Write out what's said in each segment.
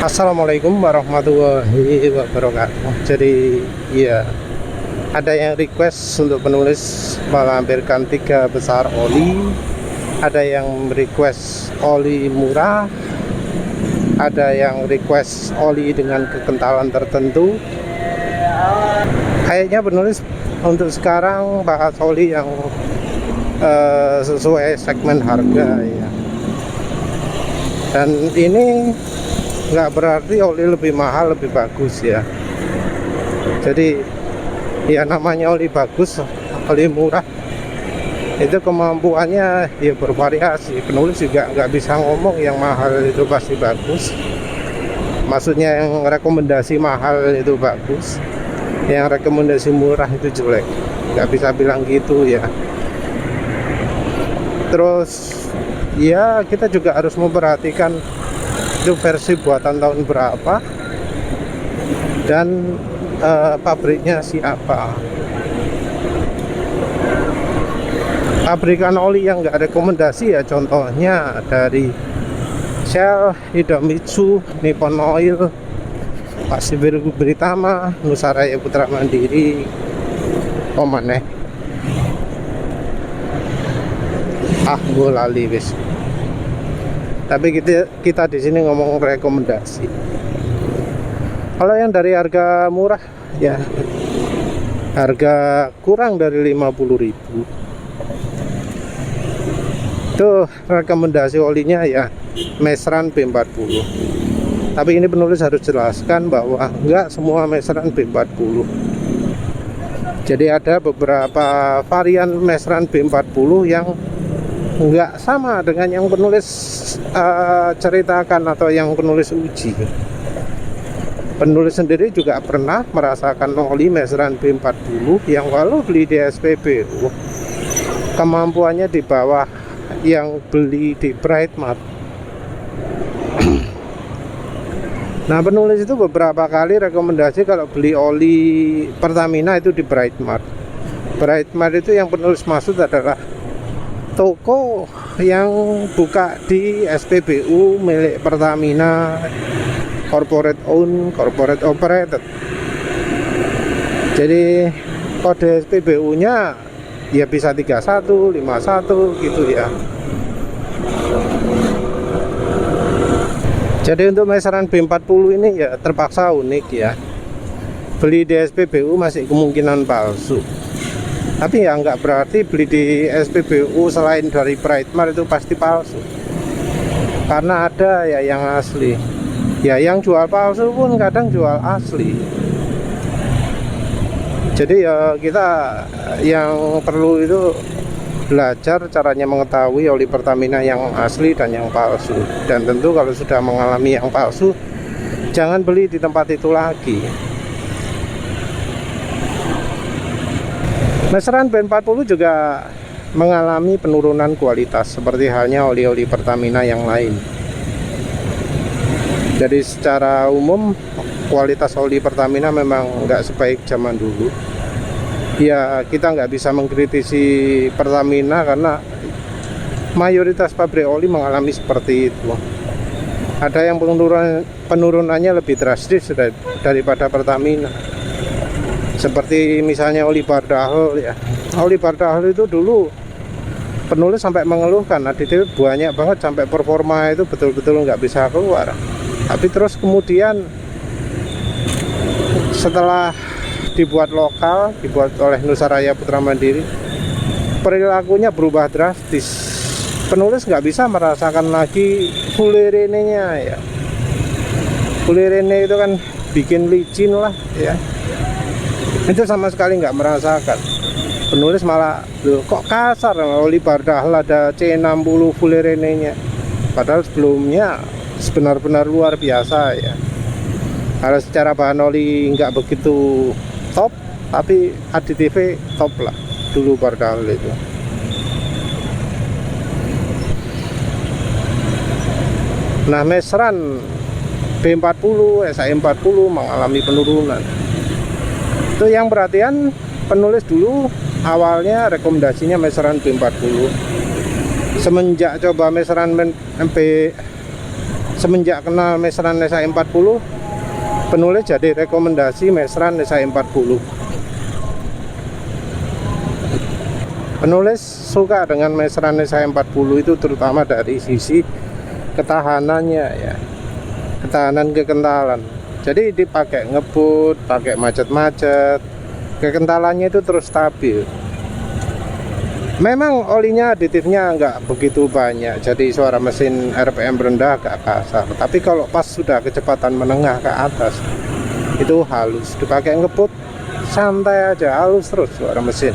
Assalamualaikum warahmatullahi wabarakatuh. Jadi ya, ada yang request untuk penulis melampirkan 3 besar oli, ada yang request oli murah, ada yang request oli dengan kekentalan tertentu. Kayaknya penulis untuk sekarang bahas oli yang sesuai segmen harga ya. Dan ini nggak berarti oli lebih mahal lebih bagus ya. Jadi ya namanya oli bagus, oli murah itu kemampuannya ya bervariasi. Penulis juga nggak bisa ngomong yang mahal itu pasti bagus, maksudnya yang rekomendasi mahal itu bagus, yang rekomendasi murah itu jelek, nggak bisa bilang gitu ya. Terus ya kita juga harus memperhatikan itu versi buatan tahun berapa dan pabriknya siapa. Pabrikan oli yang nggak rekomendasi ya contohnya dari Shell, Hidomitsu, Nippon Oil, Pacific Britama, Nusaraya Putra Mandiri, Omaneh. Gue lali wis. Tapi kita di sini ngomong rekomendasi. Kalau yang dari harga murah ya, harga kurang dari 50.000 itu rekomendasi olinya ya Mesran B40. Tapi ini penulis harus jelaskan bahwa enggak semua Mesran B40. Jadi ada beberapa varian Mesran B40 yang enggak sama dengan yang penulis ceritakan atau yang penulis uji. Penulis sendiri juga pernah merasakan oli Mesran B40 yang kalau beli di SPBU kemampuannya di bawah yang beli di Brightmart. Nah, penulis itu beberapa kali rekomendasi kalau beli oli Pertamina itu di Brightmart. Brightmart itu yang penulis maksud adalah toko yang buka di SPBU milik Pertamina, corporate owned, corporate operated. Jadi kode SPBU nya ya bisa 31, 51 gitu ya. Jadi untuk Mesran B40 ini ya terpaksa unik ya. Beli di SPBU masih kemungkinan palsu. Tapi ya nggak berarti beli di SPBU selain dari Brightmart itu pasti palsu. Karena ada ya yang asli. Ya yang jual palsu pun kadang jual asli. Jadi ya kita yang perlu itu belajar caranya mengetahui oli Pertamina yang asli dan yang palsu. Dan tentu kalau sudah mengalami yang palsu, jangan beli di tempat itu lagi. Mesran B40 juga mengalami penurunan kualitas seperti halnya oli-oli Pertamina yang lain. Jadi secara umum kualitas oli Pertamina memang nggak sebaik zaman dulu. Ya kita nggak bisa mengkritisi Pertamina karena mayoritas pabrik oli mengalami seperti itu. Ada yang penurunannya lebih drastis daripada Pertamina. Seperti misalnya oli Bardahol ya. Oli Bardahol itu dulu penulis sampai mengeluhkan aditif banyak banget sampai performa itu betul-betul nggak bisa keluar. Tapi terus kemudian setelah dibuat lokal, dibuat oleh Nusaraya Putra Mandiri, perilakunya berubah drastis. Penulis nggak bisa merasakan lagi fullerene-nya ya. Fullerene itu kan bikin licin lah ya. Itu sama sekali nggak merasakan. Penulis malah kok kasar, oli Bardahol ada C60 fullerene-nya. Padahal sebelumnya benar-benar luar biasa ya. Kalau secara bahan oli nggak begitu top, tapi aditif top lah dulu Bardahol itu. Nah, Mesran B40, SAE40 mengalami penurunan. Itu yang perhatian penulis dulu awalnya rekomendasinya Mesran B40. Semenjak coba Mesran semenjak kenal Mesran SAE40, penulis jadi rekomendasi Mesran SAE40. Penulis suka dengan Mesran SAE40 itu terutama dari sisi ketahanannya ya, ketahanan kekentalan. Jadi dipakai ngebut, pakai macet-macet, kekentalannya itu terus stabil. Memang olinya aditifnya nggak begitu banyak, jadi suara mesin RPM rendah agak kasar. Tapi kalau pas sudah kecepatan menengah ke atas, itu halus. Dipakai ngebut, santai aja, halus terus suara mesin.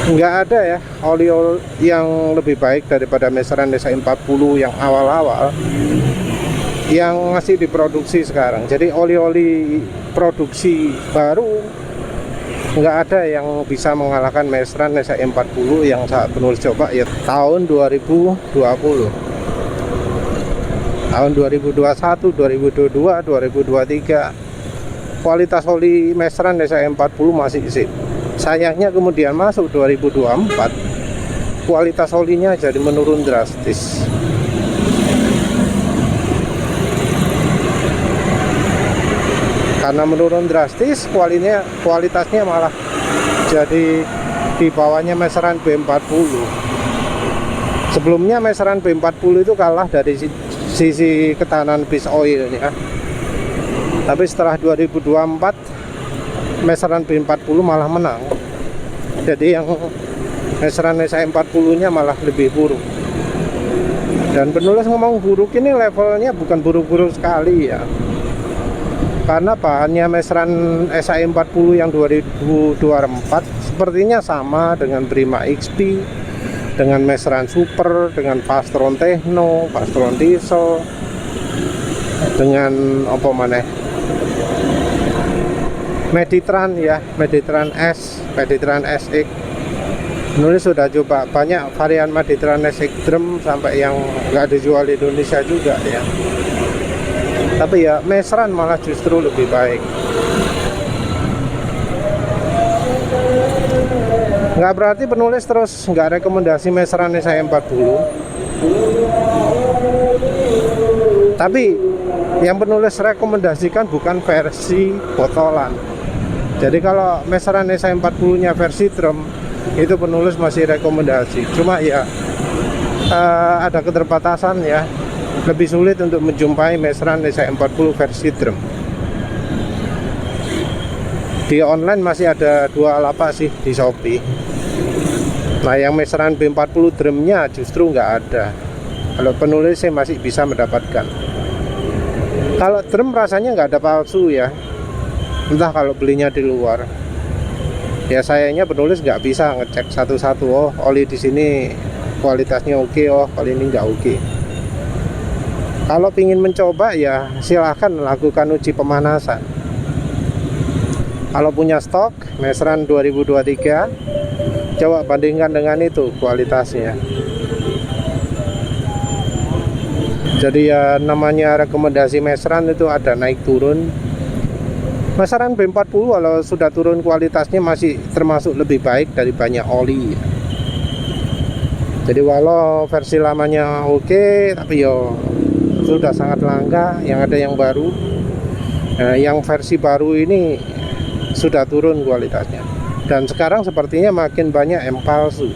Nggak ada ya oli yang lebih baik daripada Mesran SAE40 yang awal-awal yang masih diproduksi sekarang. Jadi oli-oli produksi baru nggak ada yang bisa mengalahkan Mesran SAE40 yang saat penulis coba ya tahun 2020, tahun 2021, 2022, 2023. Kualitas oli Mesran SAE40 masih sip. Sayangnya kemudian masuk 2024, kualitas olinya jadi menurun drastis. Karena menurun drastis, kualitasnya malah jadi di bawahnya Mesran B40. Sebelumnya Mesran B40 itu kalah dari sisi ketahanan base oil ya. Tapi setelah 2024, Mesran B40 malah menang. Jadi yang Mesran SAE40-nya malah lebih buruk. Dan penulis ngomong buruk ini levelnya bukan buruk-buruk sekali ya. Karena bahannya Mesran SAE40 yang 2024 sepertinya sama dengan Prima XP, dengan Mesran Super, dengan Fastron Techno, Fastron Diesel, dengan apa mana? Meditran ya, Meditran S, Meditran SX. Nulis sudah coba banyak varian Meditran SX drum sampai yang nggak dijual di Indonesia juga ya. Tapi ya Mesran malah justru lebih baik. Nggak berarti penulis terus nggak rekomendasi Mesran SAE40. Tapi yang penulis rekomendasikan bukan versi botolan. Jadi kalau Mesran SAE40 nya versi drum, itu penulis masih rekomendasi. Cuma ya ada keterbatasan ya. Lebih sulit untuk menjumpai Mesran SAE40 versi drum. Di online masih ada 2 lapak sih di Shopee. Nah yang Mesran B40 drumnya justru nggak ada. Kalau penulis saya masih bisa mendapatkan. Kalau drum rasanya nggak ada palsu ya. Entah kalau belinya di luar. Ya sayangnya penulis nggak bisa ngecek satu-satu. Oh oli di sini kualitasnya oke, oh oli ini nggak oke. Kalau ingin mencoba ya silahkan lakukan uji pemanasan. Kalau punya stok Mesran 2023, coba bandingkan dengan itu kualitasnya. Jadi ya namanya rekomendasi Mesran itu ada naik turun. Mesran B40 kalau sudah turun kualitasnya masih termasuk lebih baik dari banyak oli. Jadi walau versi lamanya oke, tapi yo sudah sangat langka, yang ada yang baru. Nah, yang versi baru ini sudah turun kualitasnya. Dan sekarang sepertinya makin banyak yang palsu.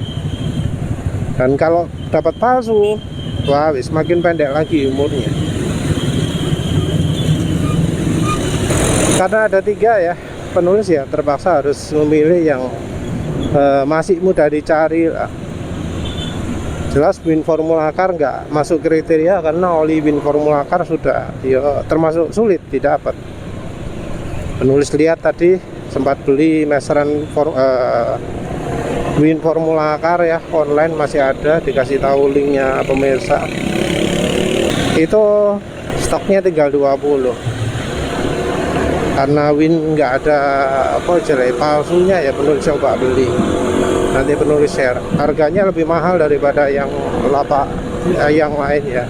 Dan kalau dapat palsu, wah makin pendek lagi umurnya. Karena ada 3 ya, penulis ya terpaksa harus memilih yang masih mudah dicari lah. Jelas Win Formula Car nggak masuk kriteria karena oli Win Formula Car sudah ya, termasuk sulit didapat. Penulis lihat tadi sempat beli Mesran Win Formula Car ya online masih ada, dikasih tahu linknya pemirsa. Itu stoknya tinggal 20. Karena Win nggak ada apa jelek palsunya ya penulis coba beli. Nanti penulis share. Harganya lebih mahal daripada yang lapak yang lain ya.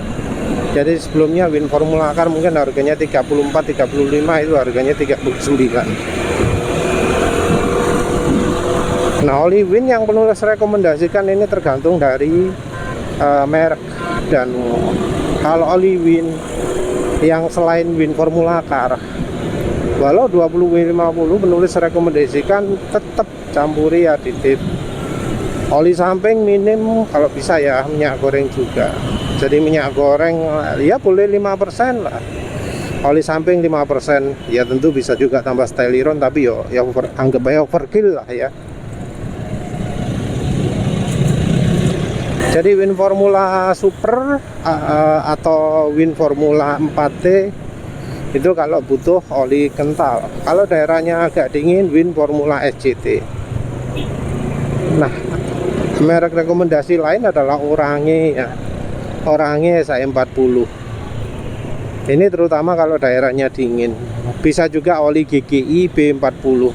Jadi sebelumnya Win Formula Car mungkin harganya 34, 35, itu harganya 39. Nah oli Win yang penulis rekomendasikan ini tergantung dari merek. Dan kalau oli Win yang selain Win Formula Car, walau 20W50 penulis rekomendasikan tetap campuri aditif. Oli samping minim kalau bisa ya minyak goreng juga. Jadi minyak goreng ya boleh 5% lah. Oli samping 5%. Ya tentu bisa juga tambah styliron, tapi ya anggap aja overkill lah ya. Jadi Win Formula Super atau Win Formula 4T itu kalau butuh oli kental. Kalau daerahnya agak dingin, Win Formula SCT. Nah, merek rekomendasi lain adalah Orange ya. Orange SAE40. Ini terutama kalau daerahnya dingin. Bisa juga oli GGI B40.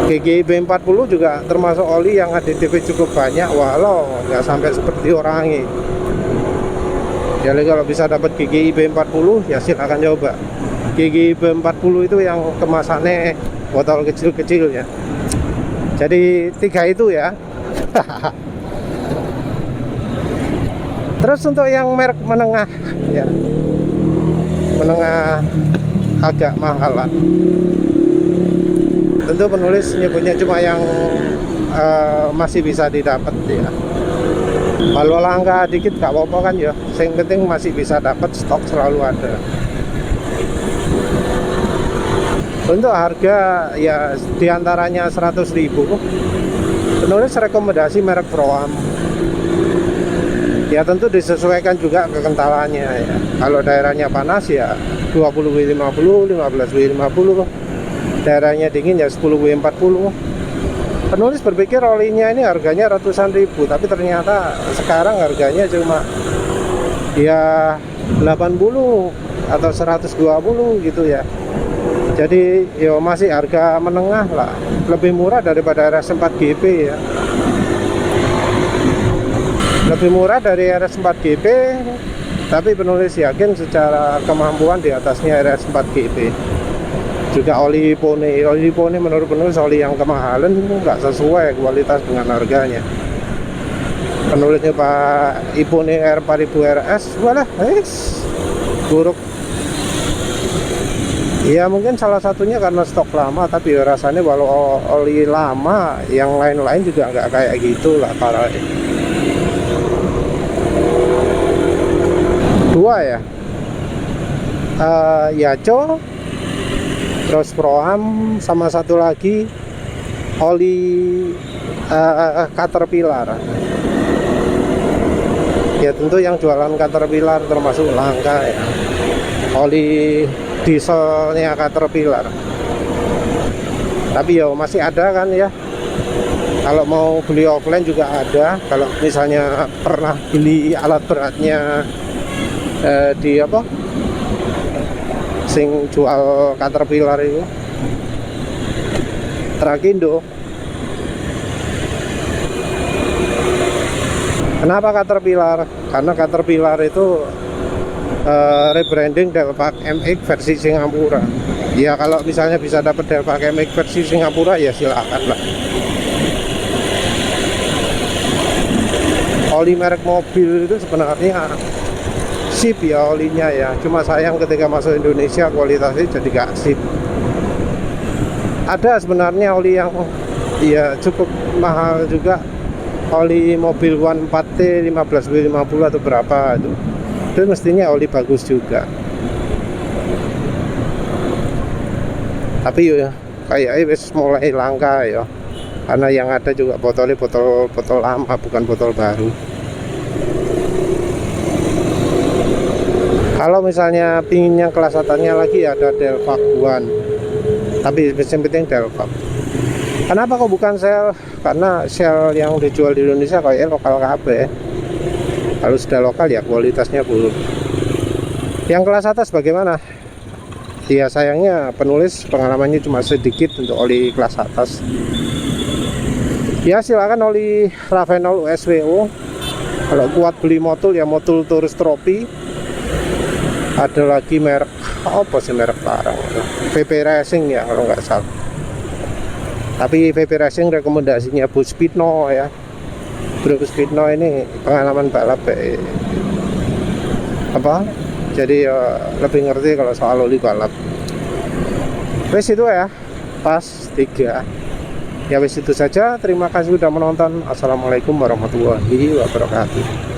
GGI B40 juga termasuk oli yang aditifnya cukup banyak, walau nggak sampai seperti Orange. Jadi kalau bisa dapat GGI B40 ya silakan coba. GGI B40 itu yang kemasannya botol kecil-kecil ya. Jadi 3 itu ya. Terus untuk yang merek menengah ya, menengah agak mahalan, tentu penulis nyebutnya cuma yang masih bisa didapat ya. Kalau langka dikit gak apa-apa kan ya, yang penting masih bisa dapat, stok selalu ada. Untuk harga ya diantaranya 100.000, penulis rekomendasi merek Pro-Am. Ya tentu disesuaikan juga kekentalannya ya. Kalau daerahnya panas ya 20W50, 15W50. Daerahnya dingin ya 10W40. Penulis berpikir olinya ini harganya ratusan ribu, tapi ternyata sekarang harganya cuma ya 80 atau 120 gitu ya. Jadi ya masih harga menengah lah, lebih murah daripada RS4GP ya. Lebih murah dari RS4GP, tapi penulis yakin secara kemampuan di atasnya RS4GP. Juga oli Pone menurut penulis oli yang kemahalan, nggak sesuai kualitas dengan harganya. Penulisnya Pak Ipone R4000 RS, walah, buruk. Ya mungkin salah satunya karena stok lama, tapi rasanya walau oli lama, yang lain-lain juga nggak kayak gitu lah parah. Dua ya, Yaco, terus Pro-Am, sama satu lagi oli Caterpillar. Ya tentu yang jualan Caterpillar termasuk langka ya, oli dieselnya Caterpillar. Tapi ya masih ada kan ya, kalau mau beli offline juga ada. Kalau misalnya pernah beli alat beratnya di apa sing jual Caterpillar itu, Trakindo. Kenapa Caterpillar? Karena Caterpillar itu rebranding Delvac MX versi Singapura. Ya kalau misalnya bisa dapat Delvac MX versi Singapura ya silakan lah. Oli merek mobil itu sebenarnya sip ya olinya ya, cuma sayang ketika masuk Indonesia kualitasnya jadi gak sip. Ada sebenarnya oli yang ya cukup mahal juga, oli mobil One 4T 15W50 atau berapa itu mestinya oli bagus juga. Tapi ya kayaknya wis mulai langka ya, karena yang ada juga botolnya botol lama, bukan botol baru. Kalau misalnya pinginnya kelasatannya lagi ada Delvac One, tapi yang penting Delvac. Kenapa kok bukan Shell? Karena Shell yang dijual di Indonesia kayaknya lokal KB. Kalau sudah lokal ya kualitasnya buruk. Yang kelas atas bagaimana? Ya sayangnya penulis pengalamannya cuma sedikit untuk oli kelas atas. Ya silakan oli Ravenol USWO. Kalau kuat beli motul ya motul Tourist Trophy. Ada lagi merek apa sih, merek larang, VP Racing ya kalau nggak salah. Tapi VP Racing rekomendasinya Buspino ya. Bro Kuswitno ini pengalaman balap apa, jadi lebih ngerti kalau soal oli balap. Wes itu ya, pas 3 ya, wes itu saja. Terima kasih sudah menonton. Assalamualaikum warahmatullahi wabarakatuh.